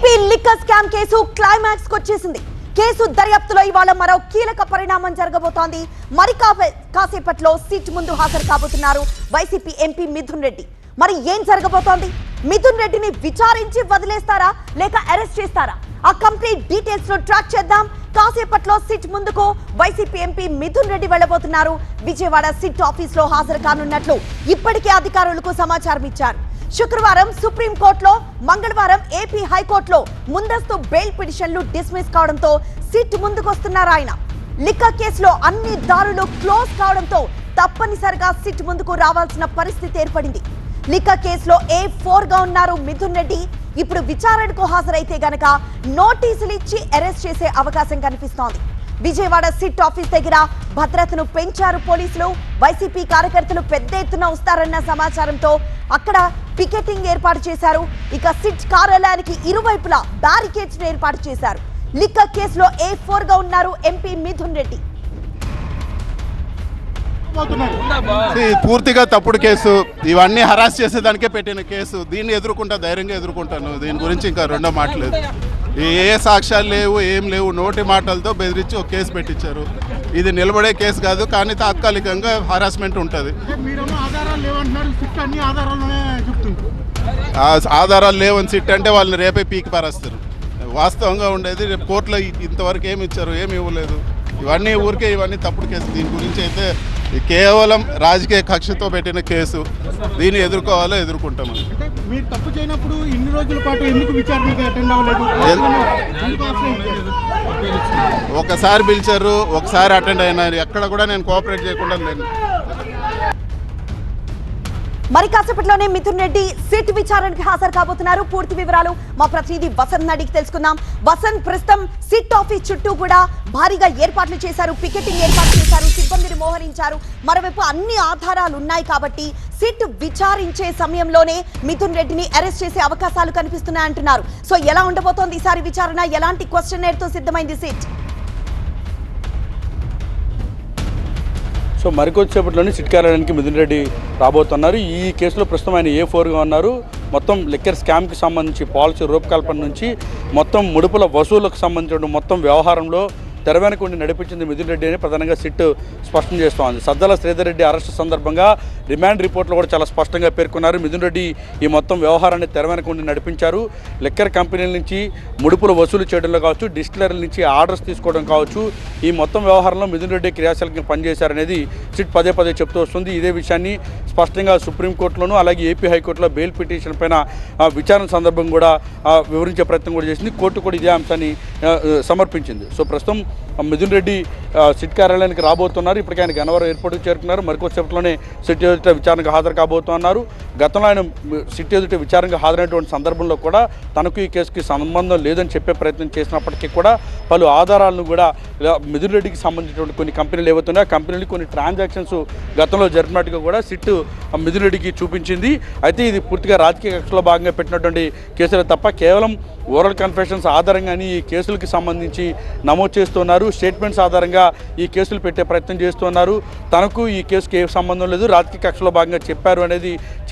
AP liquor scam case climax కు వచ్చేసింది. Case దర్యాప్తులో ఇవాళ మరో కీలక పరిణామం జరగబోతోంది. మరి కాసేపట్లో సిట్ ముందు హాజరు కాబోతున్నారు వైసీపీ ఎంపీ మిథున్ రెడ్డి. మరి ఏం జరగబోతోంది? మిథున్ రెడ్డిని విచారించి వదిలేస్తారా లేక అరెస్ట్ చేస్తారా? ఆ కంప్లీట్ డీటెయిల్స్ ను ట్రాక్ చేద్దాం. కాసేపట్లో సిట్ ముందుకు వైసీపీ ఎంపీ మిథున్ రెడ్డి వెళ్లబోతున్నారు. విజయవాడ సిట్ ఆఫీస్ లో హాజరు కానున్నట్లు ఇప్పటికే అధికారులకు సమాచారం ఇచ్చారు. శుక్రవారం సుప్రీంకోర్టులో, మంగళవారం ఏపీ హైకోర్టులో ముందస్తు బెయిల్ పిటిషన్లు డిస్మిస్ కావడంతో సిట్ ముందుకొస్తున్నారు ఆయన. లిక్కర్ కేసులో అన్ని దారులు క్లోజ్ కావడంతో తప్పనిసరిగా సిట్ ముందుకు రావాల్సిన పరిస్థితి ఏర్పడింది. లిక్కర్ కేసులో A4 గా ఉన్నారు మిథున్ రెడ్డి. ఇప్పుడు విచారణకు హాజరైతే గనక నోటీసులు ఇచ్చి అరెస్ట్ చేసే అవకాశం కనిపిస్తోంది. విజయవాడ సిట్ ఆఫీస్ దగ్గర భద్రతను పెంచారు పోలీసులు. వైసీపీ కార్యకర్తలు పెద్ద ఎత్తున వస్తారన్న సమాచారంతో అక్కడ పికెటింగ్ ఏర్పాటు చేశారు. ఇక సిట్ కార్యాలయానికి ఇరువైపులా బ్యారికేడ్స్ ఏర్పాటు చేశారు. లిక్కర్ కేసులో A4 గా ఉన్నారు ఎంపీ మిథున్ రెడ్డి. పూర్తిగా తప్పుడు కేసు, ఇవన్నీ హరాస్ చేసేదానికే పెట్టిన కేసు. దీన్ని ధైర్యంగా ఎదుర్కొంటాను. దీని గురించి ఇంకా రెండో మాట లేదు. ఏ సాక్ష్యాలు లేవు, ఏం లేవు. నోటి మాటలతో బెదిరించి ఒక కేసు పెట్టించారు. ఇది నిలబడే కేసు కాదు, కానీ తాత్కాలికంగా హరాస్మెంట్ ఉంటుంది. ఆధారాలు లేవని సిట్ అంటే వాళ్ళని రేపే పీకి పారేస్తారు. వాస్తవంగా ఉండేది రేపు కోర్టులో ఇంతవరకు ఏమి ఇచ్చారు, ఏమి ఇవ్వలేదు. ఇవన్నీ తప్పుడు కేసు. దీని గురించి అయితే కేవలం రాజకీయ కక్షతో పెట్టిన కేసు. దీన్ని ఎదుర్కోవాలో ఎదుర్కొంటాము. మీరు తప్పు చేయనప్పుడు ఇన్ని రోజుల పాటు ఎందుకు విచారణకి అటెండ్ అవ్వలేదు? ఒకసారి పిలిచారు, ఒకసారి అటెండ్ అయినారు. ఎక్కడ కూడా నేను కోఆపరేట్ చేయకుండా లేను. మరి కాసేపట్లోనే మిథున్ రెడ్డి సిట్ విచారణకి హాజరు కాబోతున్నారు. పూర్తి వివరాలు మా ప్రతినిధి వసంత్ అడిగి తెలుసుకుందాం. వసంత్, ప్రస్తుతం సిట్ ఆఫీస్ చుట్టూ కూడా భారీగా ఏర్పాట్లు చేశారు, పికెటింగ్ ఏర్పాటు చేశారు, సిబ్బందిని మోహరించారు. మరోవైపు అన్ని ఆధారాలు ఉన్నాయి కాబట్టి సిట్ విచారించే సమయంలోనే మిథున్ రెడ్డిని అరెస్ట్ చేసే అవకాశాలు కనిపిస్తున్నాయంటున్నారు. సో ఎలా ఉండబోతోంది ఈసారి విచారణ? ఎలాంటి క్వశ్చనైర్ తో సిద్ధమైంది సిట్? సో మరికొద్దిసేపట్లోనే సిట్ కార్యాలయానికి మిథున్ రెడ్డి రాబోతున్నారు. ఈ కేసులో ప్రస్తుతం ఆయన A4గా ఉన్నారు. మొత్తం లిక్కర్ స్కామ్కి సంబంధించి పాలసీ రూపకల్పన నుంచి మొత్తం ముడుపుల వసూలుకు సంబంధించిన మొత్తం వ్యవహారంలో తెరవెనక ఉండి నడిపించింది మిథున్ రెడ్డి అని ప్రధానంగా సిట్ స్పష్టం చేస్తోంది. సజ్జల శ్రీధర్ రెడ్డి అరెస్టు సందర్భంగా రిమాండ్ రిపోర్ట్లో కూడా చాలా స్పష్టంగా పేర్కొన్నారు. మిథున్ రెడ్డి ఈ మొత్తం వ్యవహారాన్ని తెరవెనక ఉండి నడిపించారు. లిక్కర్ కంపెనీల నుంచి ముడుపులు వసూలు చేయడంలో కావచ్చు, డిస్టిలరీల నుంచి ఆర్డర్స్ తీసుకోవడం కావచ్చు, ఈ మొత్తం వ్యవహారంలో మిథున్ రెడ్డి క్రియాశీలకంగా పనిచేశారనేది సిట్ పదే చెప్తూ వస్తుంది. ఇదే విషయాన్ని స్పష్టంగా సుప్రీంకోర్టులోనూ అలాగే ఏపీ హైకోర్టులో బెయిల్ పిటిషన్ పైన విచారణ సందర్భం కూడా వివరించే ప్రయత్నం కూడా చేసింది. కోర్టు కూడా ఇదే అంశాన్ని సమర్పించింది. సో ప్రస్తుతం మిథున్ రెడ్డి సిట్ కార్యాలయానికి రాబోతున్నారు. ఇప్పటికే ఆయన గన్నవరం ఎయిర్పోర్ట్కి చేరుకున్నారు. మరికొద్దిసేపట్లోనే సిట్ ఎదుట విచారణకు హాజరు కాబోతున్నారు. గతంలో ఆయన సిట్ ఎదుట విచారణకు హాజరైనటువంటి సందర్భంలో కూడా తనకు ఈ కేసుకి సంబంధం లేదని చెప్పే ప్రయత్నం చేసినప్పటికీ కూడా పలు ఆధారాలను కూడా మిథున్ రెడ్డికి సంబంధించినటువంటి కొన్ని కంపెనీలు ఏవైతున్నాయో ఆ కంపెనీలు కొన్ని ట్రాన్సాక్షన్స్ గతంలో జరిపినట్టుగా కూడా సిట్ మిథున్ రెడ్డికి చూపించింది. అయితే ఇది పూర్తిగా రాజకీయ కక్షలో భాగంగా పెట్టినటువంటి కేసులు తప్ప కేవలం ఓరల్ కన్ఫెషన్స్ ఆధారంగానే ఈ కేసులకి సంబంధించి నమోదు చేస్తున్నారు. స్టేట్మెంట్స్ ఆధారంగా ఈ కేసులు పెట్టే ప్రయత్నం చేస్తున్నారు. తనకు ఈ కేసుకి ఏ సంబంధం లేదు, రాజకీయ కక్షలో భాగంగా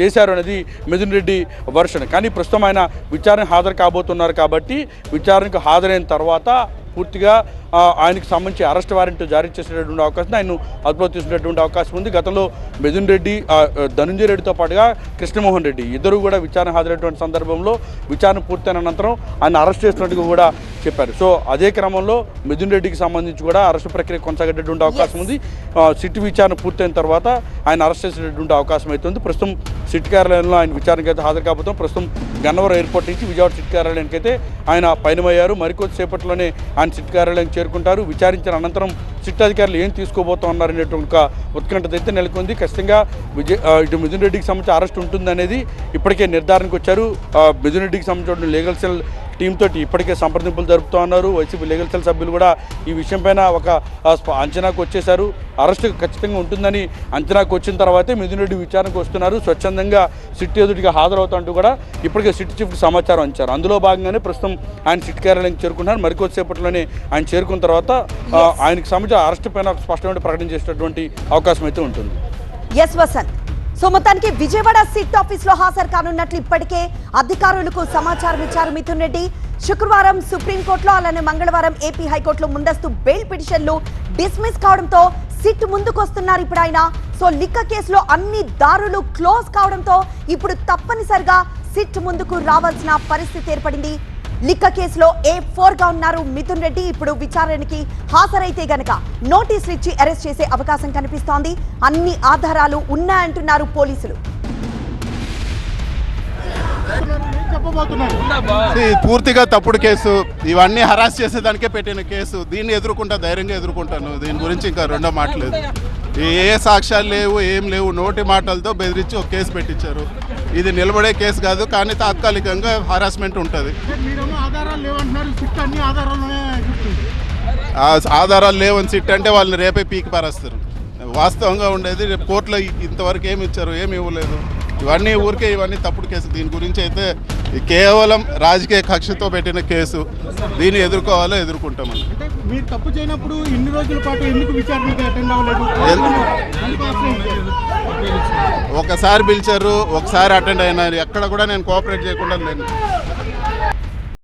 చేశారు అనేది మిథున్ రెడ్డి వర్షన్. కానీ ప్రస్తుతం ఆయన విచారణకు హాజరు కాబోతున్నారు కాబట్టి విచారణకు హాజరైన తర్వాత పూర్తిగా ఆయనకు సంబంధించి అరెస్ట్ వారెంట్ జారీ చేసేటటువంటి అవకాశం, ఆయన అదుపులో తీసుకునేటువంటి అవకాశం ఉంది. గతంలో మిథున్ రెడ్డి, ధనంజయ రెడ్డితో పాటుగా కృష్ణమోహన్ రెడ్డి ఇద్దరు కూడా విచారణ హాజరైనటువంటి సందర్భంలో విచారణ పూర్తయిన అనంతరం ఆయన అరెస్ట్ చేసినట్టుగా కూడా చెప్పారు. సో అదే క్రమంలో మిథున్ రెడ్డికి సంబంధించి కూడా అరెస్టు ప్రక్రియ కొనసాగేటటువంటి అవకాశం ఉంది. సిట్ విచారణ పూర్తయిన తర్వాత ఆయన అరెస్ట్ చేసేటటువంటి అవకాశం అవుతుంది. ప్రస్తుతం సిట్ కార్యాలయంలో ఆయన విచారణకు అయితే హాజరు కాబోతాం. ప్రస్తుతం గన్నవరం ఎయిర్పోర్ట్ నుంచి విజయవాడ సిట్ కార్యాలయానికి అయితే ఆయన పయనమయ్యారు. మరికొద్దిసేపట్లోనే ఆయన సిట్ కార్యాలయానికి చేరుకుంటారు. విచారించిన అనంతరం సిట్ అధికారులు ఏం తీసుకోబోతున్నారనేటువంటి ఒక ఉత్కంఠత అయితే నెలకొంది. ఖచ్చితంగా ఇటు మిథున్ రెడ్డికి సంబంధించి అరెస్ట్ ఉంటుందనేది ఇప్పటికే నిర్ధారణకు వచ్చారు. మిథున్ రెడ్డికి సంబంధించిన లీగల్ సెల్ టీంతో ఇప్పటికే సంప్రదింపులు జరుపుతూ ఉన్నారు. వైసీపీ లీగల్ సెల్ సభ్యులు కూడా ఈ విషయం పైన ఒక అంచనాకు వచ్చేశారు. అరెస్ట్ ఖచ్చితంగా ఉంటుందని అంచనాకు వచ్చిన తర్వాతే మిథున్ రెడ్డి విచారణకు వస్తున్నారు. స్వచ్ఛందంగా సిట్ ఎదుటిగా హాజరవుతుంటూ కూడా ఇప్పటికే సిట్ చీఫ్కి సమాచారం ఇచ్చారు. అందులో భాగంగానే ప్రస్తుతం ఆయన సిట్ కార్యాలయానికి చేరుకుంటున్నారు. మరికొద్దిసేపట్లోనే ఆయన చేరుకున్న తర్వాత ఆయనకు సంబంధించిన అరెస్ట్ పైన స్పష్టమైన ప్రకటన చేసేటటువంటి అవకాశం అయితే ఉంటుంది. ఎస్ వసంత్, సో మొత్తానికి విజయవాడ సిట్ ఆఫీస్ లో హాజరు కానున్నట్లు ఇప్పటికే అధికారులకు సమాచారం ఇచ్చారు మిథున్ రెడ్డి. శుక్రవారం సుప్రీంకోర్టులో అలానే మంగళవారం ఏపీ హైకోర్టులో ముందస్తు బెయిల్ పిటిషన్లు డిస్మిస్ కావడంతో సిట్ ముందుకొస్తున్నారు ఇప్పుడు ఆయన. సో లిక్క కేసులో అన్ని దారులు క్లోజ్ కావడంతో ఇప్పుడు తప్పనిసరిగా సిట్ ముందుకు రావాల్సిన పరిస్థితి ఏర్పడింది. లిక్క కేసులో A4 గా ఉన్నారు మిథున్ రెడ్డి. ఇప్పుడు విచారణకి హాజరైతే గనక నోటీసులు ఇచ్చి అరెస్ట్ చేసే అవకాశం కనిపిస్తోంది. అన్ని ఆధారాలు ఉన్నాయంటున్నారు పోలీసులు. ఇది పూర్తిగా తప్పుడు కేసు. ఇవన్నీ హరాస్ చేసేదానికే పెట్టిన కేసు. దీన్ని ఎదుర్కొంటా, ధైర్యంగా ఎదుర్కొంటాను. దీని గురించి ఇంకా రెండో మాటలేదు. ఏ సాక్ష్యాలు లేవు, ఏం లేవు. నోటి మాటలతో బెదిరించి ఒక కేసు పెట్టించారు. ఇది నిలబడే కేసు కాదు, కానీ తాత్కాలికంగా హరాస్మెంట్ ఉంటుంది. ఆధారాలు లేవని సిట్ అంటే వాళ్ళని రేపే పీకి పారేస్తారు. వాస్తవంగా ఉండేది రేపు కోర్టులో ఇంతవరకు ఏమి ఇచ్చారు, ఏమి ఇవ్వలేదు. ఇవన్నీ ఊరికే ఇవన్నీ తప్పుడు కేసు. దీని గురించి అయితే కేవలం రాజకీయ కక్షతో పెట్టిన కేసు. దీన్ని ఎదుర్కోవాలో ఎదుర్కొంటామని. మీరు తప్పు చేయనప్పుడు ఇన్ని రోజుల పాటు ఎందుకు విచారణకి అటెండ్ అవ్వలేదు? ఒకసారి పిలిచారు, ఒకసారి అటెండ్ అయినారు. ఎక్కడ కూడా నేను కోఆపరేట్ చేయకుండా లేను.